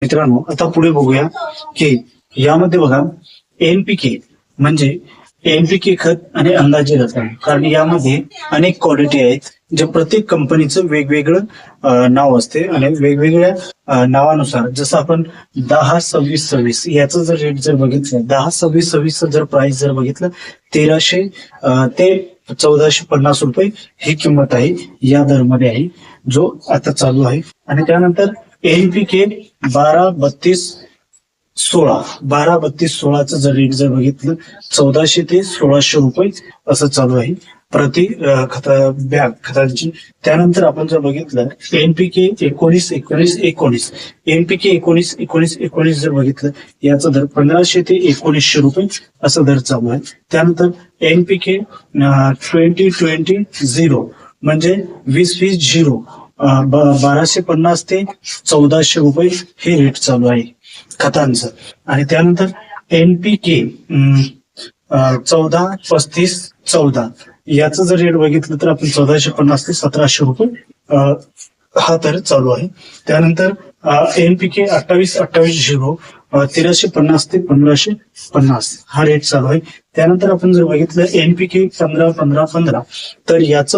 मित्रांनो, आता पुढे बघूया की यामध्ये बघा एनपीके म्हणजे एनपीके खत आणि अंदाजे रसायन, कारण यामध्ये अनेक क्वालिटी आहेत जे प्रत्येक कंपनीचं वेगवेगळं नाव असते आणि वेगवेगळ्या नावानुसार जसं आपण 10-26-26 याचं जर रेट जर बघितलं, 10-26-26 जर प्राइस जर बघितलं 1300 ते 1450 रुपये ही किंमत आहे, या दरमध्ये आहे जो आता चालू आहे. आणि त्यानंतर एनपीके 12-32-16 जर रेट जर बघितलं 1400 ते 1600 रुपये असं चालू आहे प्रति बॅग खतांची. त्यानंतर आपण जर बघितलं एनपीके 19-19-19 एनपीके 19-19-19 जर बघितलं याचा दर 1500 ते 1900 रुपये असा दर चालू आहे. त्यानंतर एनपीके 20-20-0 म्हणजे 20-20-0 1250 ते 1400 रुपये हे रेट चालू आहे खतांचं. आणि त्यानंतर एनपीके 14-35-14 याचं जर रेट बघितलं तर आपण 1450 ते 1700 रुपये हा दर चालू आहे. त्यानंतर एनपीके 28-28-0 1350 ते 1550 हा रेट चालू आहे. त्यानंतर आपण जर बघितलं एनपीके 15-15-15 तर याचं